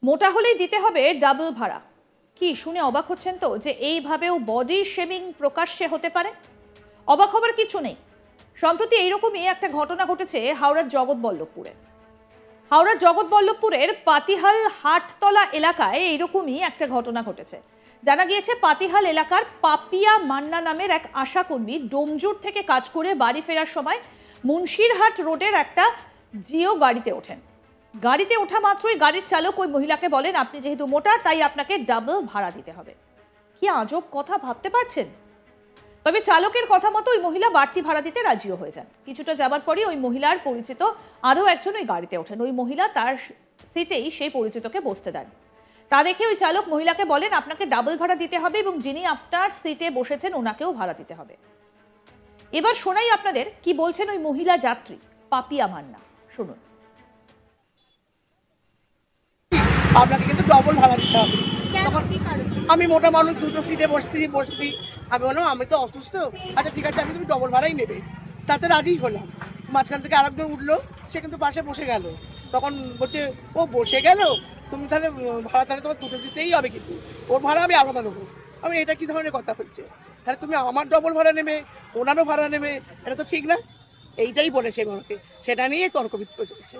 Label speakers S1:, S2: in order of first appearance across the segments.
S1: মোটা হলেই দিতে হবে ডাবল ভাড়া। কি শুনে অবাক হচ্ছেন তো যে এইভাবেও বডি শেমিং প্রকাশ্যে হতে পারে? অবাক হবার কিছু নেই। সম্প্রতি এইরকমই একটা ঘটনা ঘটেছে হাওড়ার জগৎবল্লভপুরে। হাওড়ার জগৎবল্লভপুরের পাতিহাল হাটতলা এলাকায় এইরকমই একটা ঘটনা ঘটেছে। জানা গিয়েছে পাতিহাল এলাকার পাপিয়া মান্না নামের এক আশাকর্মী ডোমজুর থেকে কাজ করে বাড়ি ফেরার সময় মুন্সিরহাট রোডের একটা জিও গাড়িতে ওঠেন। গাড়িতে ওঠা মাত্রই গাড়ির চালক ওই মহিলাকে বলেন, আপনি যেহেতু মোটা তাই আপনাকে ডাবল ভাড়া দিতে হবে। কি আজব কথা, ভাবতে পারছেন? তবে চালকের কথা মতো ওই মহিলা বাড়তি ভাড়া দিতে রাজিও হয়ে যান। কিছুটা যাবার পরই ওই মহিলার পরিচিত আরও একজন ওই গাড়িতে ওঠেন। ওই মহিলা তার সিটেই সেই পরিচিতকে বসতে দেন। তা দেখে ওই চালক মহিলাকে বলেন, আপনাকে ডাবল ভাড়া দিতে হবে এবং যিনি আপনার সিটে বসেছেন ওনাকেও ভাড়া দিতে হবে। এবার শোনাই আপনাদের কি বলছেন ওই মহিলা যাত্রী পাপিয়া মান্না, শুনুন।
S2: আপনাকে কিন্তু ডবল ভাড়া দিতে হবে। আমি মোটা মানুষ, দুটো সিটে বসতি। আমি বললাম আমি তো অসুস্থ, আচ্ছা ঠিক আছে আমি তুমি ডবল ভাড়াই নেবে। তাতে রাজি হলাম। মাঝখান থেকে আরেকজন উঠলো, সে কিন্তু পাশে বসে গেল। তখন বলছে ও বসে গেল, তুমি তাহলে ভাড়া তাহলে তোমার দুটো দিতেই হবে, কিন্তু ওর ভাড়া আমি আলাদা নেবো। আমি এটা কি ধরনের কথা হচ্ছে? তাহলে তুমি আমার ডবল ভাড়া নেবে, ওনারও ভাড়া নেবে, এটা তো ঠিক না। এইটাই বলেছে আমাকে, সেটা নিয়ে তর্ক বিতর্ক চলছে।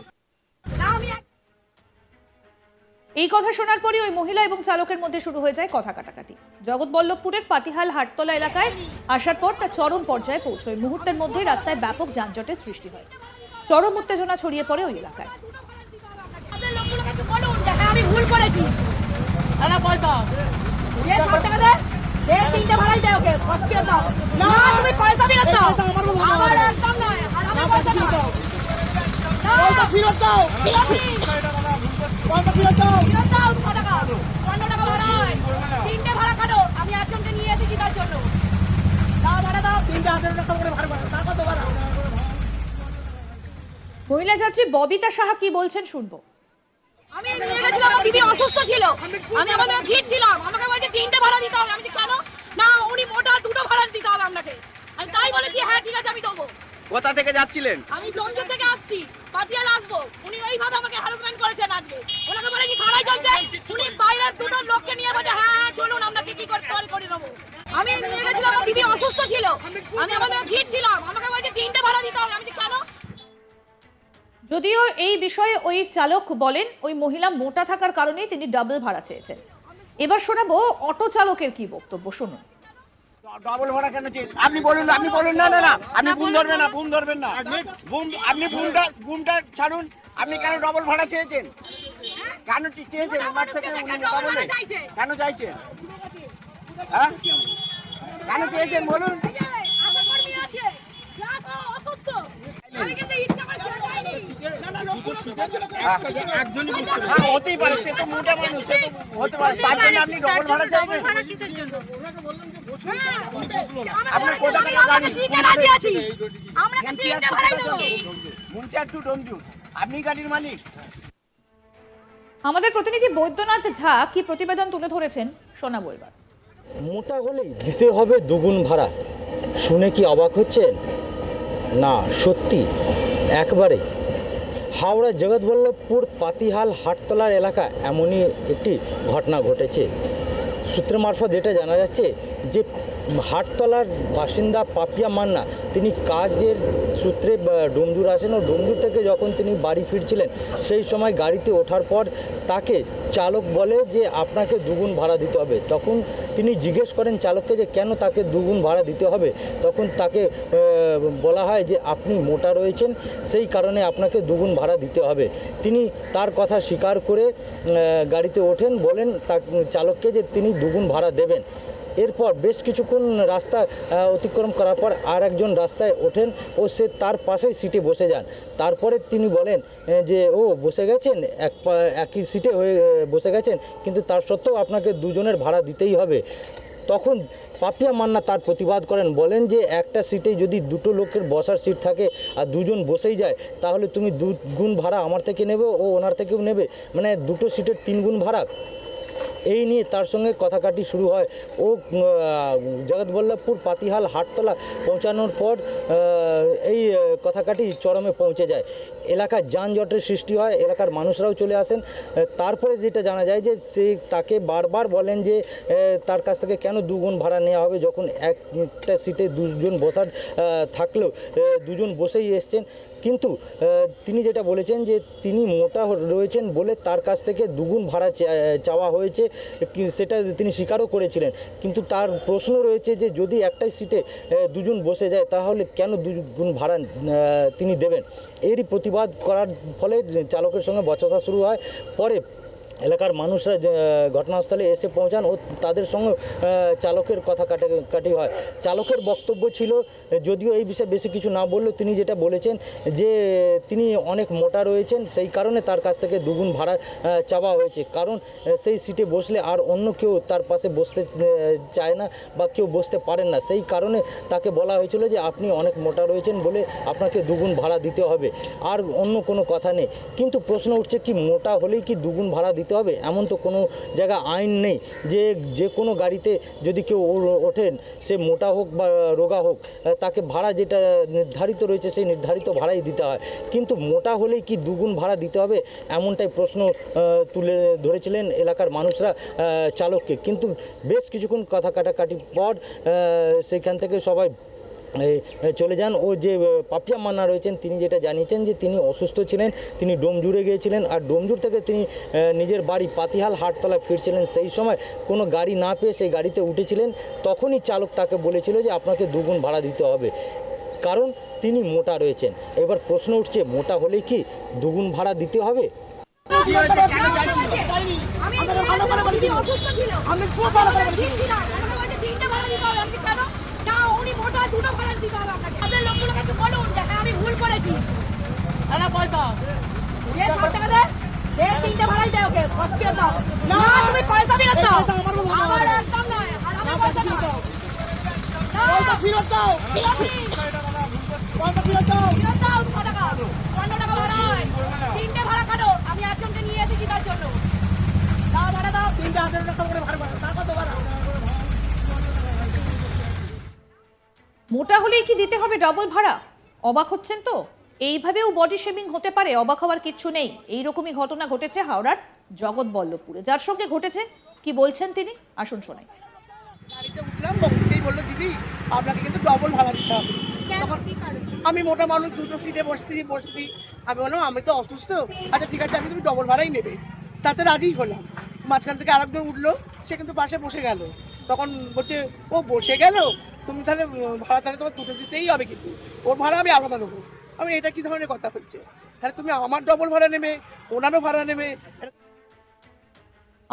S1: এই কথা শোনার পরই ওই মহিলা এবং চালকের মধ্যে শুরু হয়ে যায় কথা কাটাকাটি। জগৎবল্লভপুরের পাতিহাল হাটতলা এলাকায় আসার পর তা চরম পর্যায়ে পৌঁছয়। মুহূর্তের মধ্যেই রাস্তায় ব্যাপক যানজটের সৃষ্টি হয়। চরম উত্তেজনা ছড়িয়ে পড়ে ওই এলাকায়। মহিলা যাত্রী ববিতা সাহা কি বলছেন শুনবো।
S3: আমি নিয়ে গেছিলাম, আমার দিদি অসুস্থ ছিল, আমি আমাদের ভিড় ছিলাম, আমাকে বলছে 3টে ভাড়া দিতে হবে। আমি কেন না, উনি মোটা, 2টো ভাড়া দিতে হবে আপনাকে। আমি তাই বলেছি হ্যাঁ ঠিক আছে আমি দেবো।
S4: কোথা থেকে যাচ্ছিলেন?
S3: আমি ডোমজুর থেকে আসছি, পাতিয়াল আসবো। উনি এইভাবে আমাকে হ্যারাসমেন্ট করেছেন আজকে। ওনাকে বলে কি থানায় চলছে, উনি বাইরের 2টো লোককে নিয়ে বলছে হ্যাঁ হ্যাঁ চলুন আপনাকে কি করে দেবো। আমি নিয়ে গেছিলাম, আমার দিদি অসুস্থ ছিল, আমি আমাদের ভিড় ছিলাম, আমাকে বলছে 3টে ভাড়া দিতে হবে। আমি কেন।
S1: যদিও এই বিষয়ে ওই চালক বলেন ওই মহিলা মোটা থাকার কারণেই তিনি ডাবল ভাড়া চেয়েছেন। এবার শোনাবো অটো চালকের কি বক্তব্য, শুনুন।
S4: ডবল ভাড়া কেন চেয়ে আপনি বলুন, আপনি বলুন। না না না, আপনি বুম ধরবেন না। আপনি বুমটা ছাড়ুন। আপনি কেন ডবল ভাড়া চেয়েছেন? কেন চেয়েছেন? ওনার থেকে উনি মোটা বলে কেন চাইছেন? হ্যাঁ কেন চেয়েছেন বলুন। হতেই পারে, সে তো মোটা মানুষ, সে তো হতে পারে। তার জন্য আপনি ডবল ভাড়া চাইবেন? আপনার কোথা থেকে গাড়ি? মুন্সিরহাট টু ডোমজু, আপনি গাড়ির মালিক?
S1: আমাদের প্রতিনিধি বৈদ্যনাথ ঝা কি প্রতিবেদন তুলে ধরেছেন শোনাবো এবার।
S5: মোটা হলেই দিতে হবে দ্বিগুণ ভাড়া। শুনে কি অবাক হচ্ছেন? না, সত্যি একবারে। হাওড়া জগৎবল্লভপুর পাতিহাল হাটতলার এলাকা এমনই একটি ঘটনা ঘটেছে। সূত্র মারফত যেটা জানা যাচ্ছে যে হাটতলার বাসিন্দা পাপিয়া মান্না তিনি কাজের সূত্রে ডোমজুর আসেন ও ডোমজুর থেকে যখন তিনি বাড়ি ফিরছিলেন সেই সময় গাড়িতে ওঠার পর তাকে চালক বলে যে আপনাকে দুগুণ ভাড়া দিতে হবে। তখন তিনি জিজ্ঞেস করেন চালককে যে কেন তাকে দুগুণ ভাড়া দিতে হবে। তখন তাকে বলা হয় যে আপনি মোটা রয়েছেন, সেই কারণে আপনাকে দুগুণ ভাড়া দিতে হবে। তিনি তার কথা স্বীকার করে গাড়িতে ওঠেন, বলেন চালককে যে তিনি দুগুণ ভাড়া দেবেন। এরপর বেশ কিছুক্ষণ রাস্তা অতিক্রম করার পর আর একজন রাস্তায় ওঠেন ও সে তার পাশেই সিটে বসে যান। তারপরে তিনি বলেন যে ও বসে গেছেন, একই সিটে হয়ে বসে গেছেন, কিন্তু তার সত্ত্বেও আপনাকে দুজনের ভাড়া দিতেই হবে। তখন পাপিয়া মান্না তার প্রতিবাদ করেন, বলেন যে একটা সিটে যদি 2টো লোকের বসার সিট থাকে আর দুজন বসেই যায় তাহলে তুমি 2 গুণ ভাড়া আমার থেকে নেবে ও ওনার থেকেও নেবে, মানে 2টো সিটের 3 গুণ ভাড়া। এই নিয়ে তার সঙ্গে কথাকাটি শুরু হয়। ও জগৎবল্লভপুর পাতিহাল হাটতলা পৌঁছানোর পর এই কথাকাটি চরমে পৌঁছে যায়। এলাকায় যানজটের সৃষ্টি হয়, এলাকার মানুষরাও চলে আসেন। তারপরে যেটা জানা যায় যে সে তাকে বারবার বলেন যে তার কাছ থেকে কেন দুগুণ ভাড়া নেওয়া হবে, যখন একটা সিটে দুজন বসার থাকলেও দুজন বসেই এসছেন। কিন্তু তিনি যেটা বলেছেন যে তিনি মোটা রয়েছেন বলে তার কাছ থেকে দুগুণ ভাড়া চাওয়া হয়েছে, সেটা তিনি স্বীকারও করেছিলেন। কিন্তু তার প্রশ্ন রয়েছে যে যদি একটাই সিটে দুজন বসে যায় তাহলে কেন দুগুণ ভাড়া তিনি দেবেন। এরই প্রতিবাদ করার ফলে চালকের সঙ্গে বচসা শুরু হয়। পরে এলাকার মানুষরা ঘটনাস্থলে এসে পৌঁছান ও তাদের সঙ্গে চালকের কথা কাটাকাটি হয়। চালকের বক্তব্য ছিল, যদিও এই বিষয়ে বেশি কিছু না বললেও তিনি যেটা বলেছেন যে তিনি অনেক মোটা রয়েছেন, সেই কারণে তার কাছ থেকে দুগুণ ভাড়া চাওয়া হয়েছে। কারণ সেই সিটে বসলে আর অন্য কেউ তার পাশে বসতে চায় না বা কেউ বসতে পারেন না, সেই কারণে তাকে বলা হয়েছিল যে আপনি অনেক মোটা রয়েছেন বলে আপনাকে দুগুণ ভাড়া দিতে হবে, আর অন্য কোনো কথা নেই। কিন্তু প্রশ্ন উঠছে কি মোটা হলেই কি দুগুণ ভাড়া দিতে হবে? এমন তো কোনো জায়গা আইন নেই যে কোনো গাড়িতে যদি কেউ ওঠেন, সে মোটা হোক বা রোগা হোক, তাকে ভাড়া যেটা নির্ধারিত রয়েছে সেই নির্ধারিত ভাড়াই দিতে হয়। কিন্তু মোটা হলেই কি দুগুণ ভাড়া দিতে হবে, এমনটাই প্রশ্ন তুলে ধরেছিলেন এলাকার মানুষরা চালককে। কিন্তু বেশ কিছুক্ষণ কথা কাটাকাটির পর সেখান থেকে সবাই চলে যান। ও যে পাপিয়া মান্না রয়েছেন তিনি যেটা জানিয়েছেন যে তিনি অসুস্থ ছিলেন, তিনি ডোমজুড়ে গিয়েছিলেন, আর ডোমজুর থেকে তিনি নিজের বাড়ি পাতিহাল হাটতলা ফিরছিলেন। সেই সময় কোনো গাড়ি না পেয়ে সেই গাড়িতে উঠেছিলেন। তখনই চালক তাকে বলেছিল যে আপনাকে দুগুণ ভাড়া দিতে হবে, কারণ তিনি মোটা রয়েছেন। এবার প্রশ্ন উঠছে, মোটা হলেই কি দুগুণ ভাড়া দিতে হবে?
S3: আমি একজনকে নিয়ে এসেছি তার জন্য, দাও ভাড়া দাও। 3,000 টাকা করে ভাড়া কত ভাড়া?
S1: মোটা হলেই কি দিতে হবে ডবল ভাড়া? অবাক হচ্ছেন তো? এইভাবেও বডি শেমিং হতে পারে? অবাক হওয়ার কিচ্ছু নেই। এইরকমই ঘটনা ঘটেছে হাওড়ার জগৎবল্লভপুরে। যার সঙ্গে ঘটেছে কি বলছেন তিনি, আসুন শোনাই।
S2: গাড়িতে উঠলাম, বলতেই বললো দিদি আপনাকে কিন্তু ডবল ভাড়া দিতে হবে। তখন আমি মোটা মানুষ, দুটো সিটে বসতি। আমি বললাম আমি তো অসুস্থ, আচ্ছা ঠিক আছে আমি তুমি ডবল ভাড়াই নেবে। তাতে রাজি হলাম। মাঝখান থেকে আরেকজন উঠলো, সে কিন্তু পাশে বসে গেল। তখন বলছে ও বসে গেল, তুমি তাহলে ভাড়া তাহলে তোমার দুটো দিতেই হবে, কিন্তু ওর ভাড়া আমি আলাদা নেবো। আমি এটা কি ধরনের কথা হচ্ছে? তাহলে তুমি আমার ডবল ভাড়া নেবে, ওনারও ভাড়া নেবে।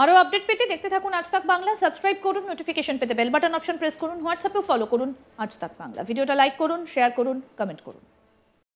S1: আরো আপডেট পেতে দেখতে থাকুন আজ তাক বাংলা। সাবস্ক্রাইব করুন, নোটিফিকেশন পেতে বেল বাটন অপশন প্রেস করুন, হোয়াটসঅ্যাপে ফলো করুন আজ তাক বাংলা। ভিডিওটা লাইক করুন, শেয়ার করুন, কমেন্ট করুন।